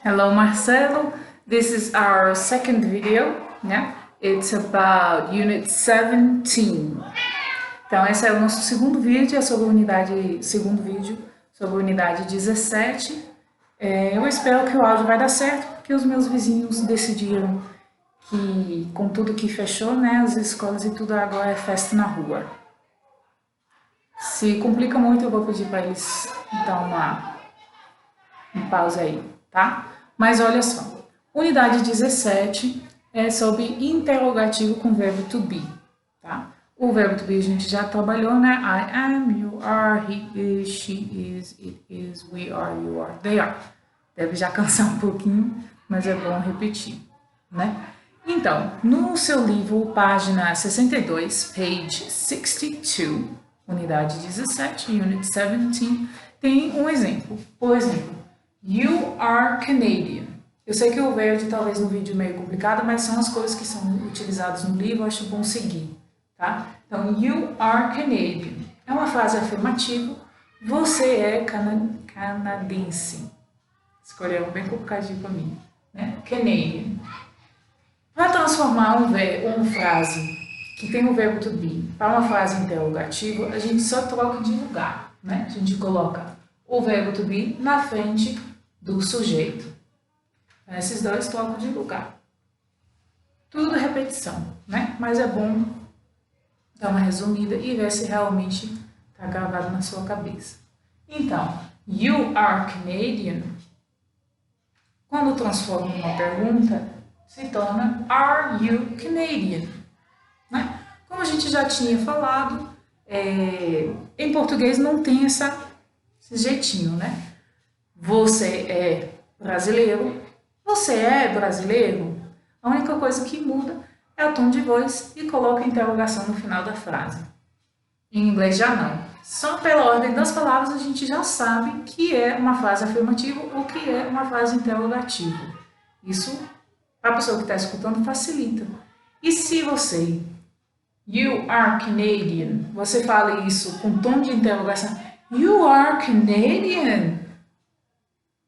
Hello, Marcelo. This is our second video, né? It's about Unit 17. Então, esse é o nosso segundo vídeo, sobre a unidade 17. Eu espero que o áudio vai dar certo, porque os meus vizinhos decidiram que, com tudo que fechou, né, as escolas e tudo, agora é festa na rua. Se complica muito, eu vou pedir para eles dar uma pausa aí, tá? Mas olha só, unidade 17 é sobre interrogativo com verbo to be, tá? O verbo to be a gente já trabalhou, né? I am, you are, he is, she is, it is, we are, you are, they are. Deve já cansar um pouquinho, mas é bom repetir, né? Então, no seu livro, página 62, page 62, unidade 17, unit 17, tem um exemplo. Por exemplo, you are Canadian. Eu sei que o verde talvez no vídeo meio complicado, mas são as coisas que são utilizadas no livro, eu acho bom seguir, tá? Então, you are Canadian. É uma frase afirmativa. Você é canadense. Escolheu bem complicadinho para mim, né? Canadian. Para transformar uma frase que tem o verbo to be para uma frase interrogativa, a gente só troca de lugar, né? A gente coloca o verbo to be na frente do sujeito. Esses dois trocam de lugar. Tudo repetição, né? Mas é bom dar uma resumida e ver se realmente está gravado na sua cabeça. Então, you are Canadian, quando transforma em uma pergunta, se torna are you Canadian? Né? Como a gente já tinha falado, em português não tem esse jeitinho, né? Você é brasileiro? Você é brasileiro? A única coisa que muda é o tom de voz e coloca a interrogação no final da frase. Em inglês já não. Só pela ordem das palavras a gente já sabe que é uma frase afirmativa ou que é uma frase interrogativa. Isso, para a pessoa que está escutando, facilita. E se você, you are Canadian, você fala isso com tom de interrogação, you are Canadian,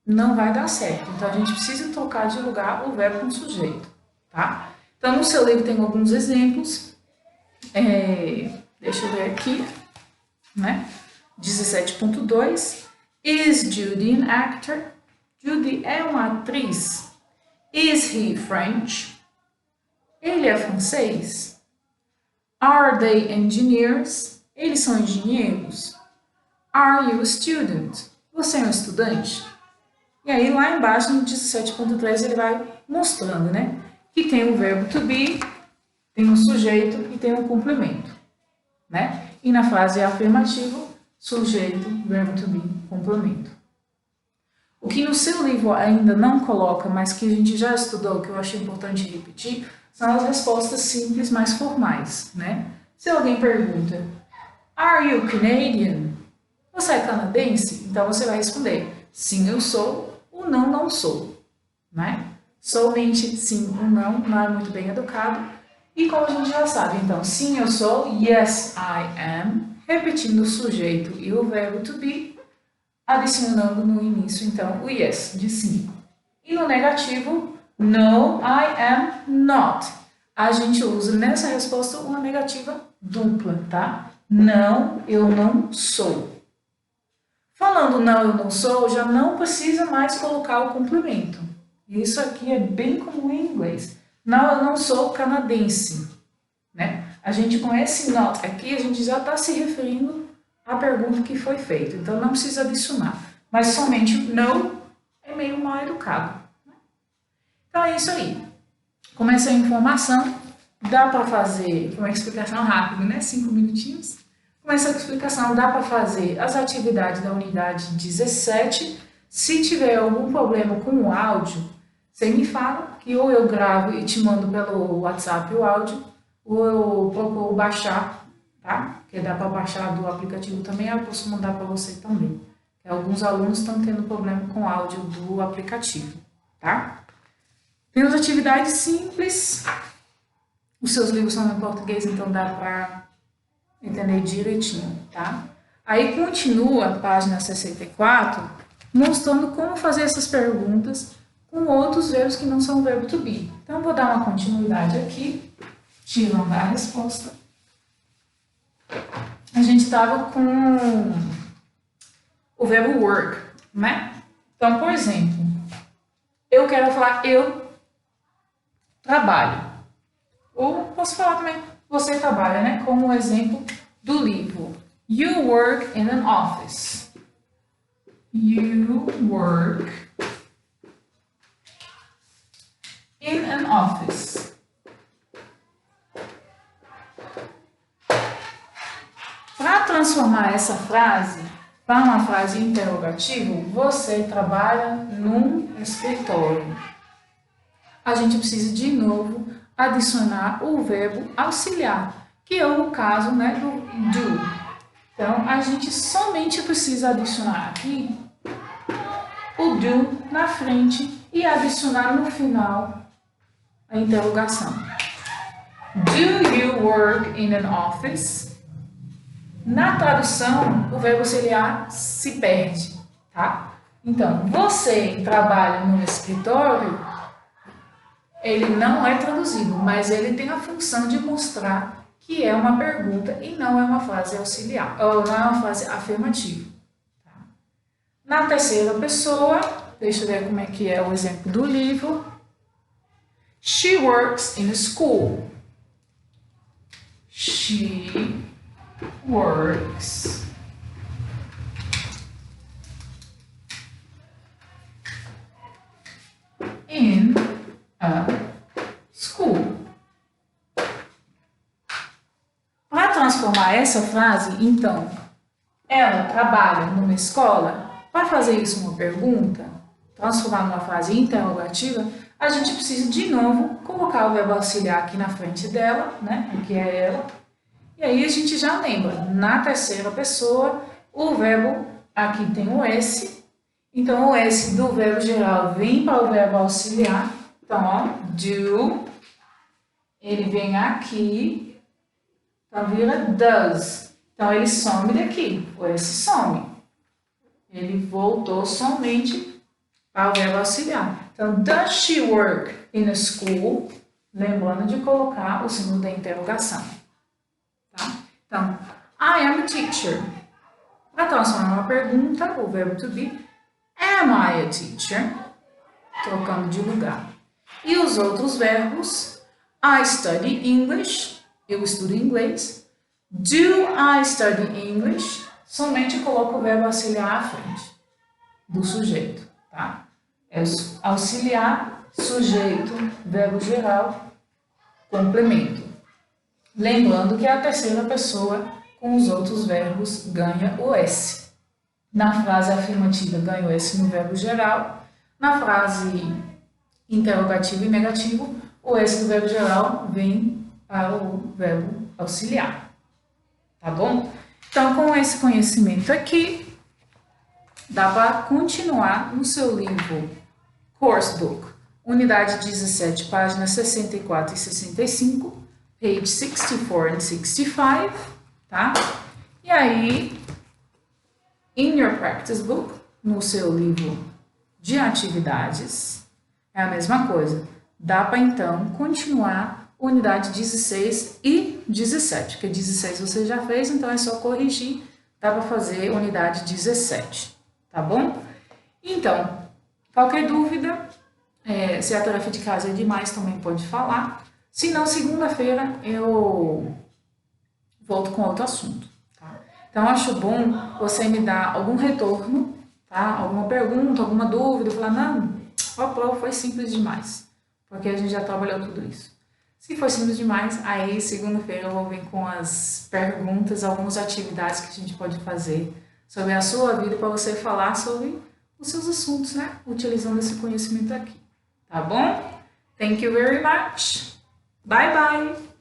não vai dar certo. Então, a gente precisa trocar de lugar o verbo com o sujeito, tá? Então, no seu livro tem alguns exemplos. Deixa eu ver aqui, né? 17.2. Is Judy an actor? Judy é uma atriz. Is he French? Ele é francês? Are they engineers? Eles são engenheiros? Are you a student? Você é um estudante? E aí, lá embaixo, no 17.3, ele vai mostrando, né? Que tem o verbo to be, tem o sujeito e tem o complemento, né? E na frase afirmativa, sujeito, verbo to be, complemento. O que no seu livro ainda não coloca, mas que a gente já estudou, que eu achei importante repetir, são as respostas simples mais formais, né? Se alguém pergunta, are you Canadian? Você é canadense? Então você vai responder, sim, eu sou, ou não, não sou, né? Somente sim ou não é muito bem educado. E como a gente já sabe, então, sim, eu sou, yes, I am, repetindo o sujeito e o verbo to be, adicionando no início, então, o yes, de sim. E no negativo, no, I am not. A gente usa nessa resposta uma negativa dupla, tá? Não, eu não sou. Falando não, eu não sou, já não precisa mais colocar o complemento. Isso aqui é bem comum em inglês. Não, eu não sou canadense, né? A gente com esse not aqui, a gente já está se referindo à pergunta que foi feita. Então, não precisa adicionar. Mas somente o no é meio mal educado. Né? Então, é isso aí. Com essa informação, dá para fazer uma explicação rápida, né? 5 minutinhos. Com essa explicação, dá para fazer as atividades da unidade 17. Se tiver algum problema com o áudio, você me fala, que ou eu gravo e te mando pelo WhatsApp o áudio, ou eu procuro baixar, tá? Porque dá para baixar do aplicativo também, eu posso mandar para você também. Alguns alunos estão tendo problema com o áudio do aplicativo, tá? Temos atividades simples. Os seus livros são em português, então dá para entender direitinho, tá? Aí continua a página 64, mostrando como fazer essas perguntas com outros verbos que não são o verbo to be. Então, vou dar uma continuidade aqui, tirando a resposta. A gente estava com o verbo work, né? Então, por exemplo, eu quero falar eu trabalho. Ou posso falar também você trabalha, né? Como o exemplo do livro. You work in an office. You work in an office. Para transformar essa frase para uma frase interrogativa, você trabalha num escritório. A gente precisa de novo adicionar o verbo auxiliar, que é o caso, né, do do. Então, a gente somente precisa adicionar aqui o do na frente e adicionar no final a interrogação. Do you work in an office? Na tradução, o verbo auxiliar se perde, tá? Então, você trabalha no escritório, ele não é traduzido, mas ele tem a função de mostrar que é uma pergunta e não é uma frase auxiliar, ou não é uma frase afirmativa. Tá? Na terceira pessoa, deixa eu ver como é que é o exemplo do livro. She works in a school. She works in a school. Para transformar essa frase, então, ela trabalha numa escola. Para fazer isso uma pergunta, transformar numa frase interrogativa, a gente precisa de novo colocar o verbo auxiliar aqui na frente dela, né? Que é ela. E aí a gente já lembra, na terceira pessoa, o verbo aqui tem o S. Então, o S do verbo geral vem para o verbo auxiliar. Então, ó, do, ele vem aqui, então vira does. Então, ele some daqui, o S some. Ele voltou somente para o verbo auxiliar. Então, does she work in a school? Lembrando de colocar o símbolo da interrogação. Tá? Então, I am a teacher. Para transformar uma pergunta, o verbo to be, am I a teacher? Trocando de lugar. E os outros verbos, I study English, eu estudo inglês. Do I study English? Somente coloco o verbo auxiliar à frente do sujeito, tá? É auxiliar, sujeito, verbo geral, complemento. Lembrando que a terceira pessoa com os outros verbos ganha o S. Na frase afirmativa ganha o S no verbo geral. Na frase interrogativa e negativo, o S do verbo geral vem para o verbo auxiliar. Tá bom? Então, com esse conhecimento aqui, dá para continuar no seu livro Course Book, unidade 17, páginas 64 e 65, page 64 and 65, tá? E aí, in your practice book, no seu livro de atividades, é a mesma coisa. Dá para, então, continuar unidade 16 e 17, porque 16 você já fez, então é só corrigir, dá para fazer unidade 17, tá bom? Então, qualquer dúvida, se a tarefa de casa é demais, também pode falar. Se não, segunda-feira eu volto com outro assunto, tá? Então, acho bom você me dar algum retorno, tá? Alguma pergunta, alguma dúvida, falar, não, a prova foi simples demais, porque a gente já trabalhou tudo isso. Se for simples demais, aí segunda-feira eu vou vir com as perguntas, algumas atividades que a gente pode fazer sobre a sua vida para você falar sobre os seus assuntos, né? Utilizando esse conhecimento aqui, tá bom? Thank you very much. Bye bye.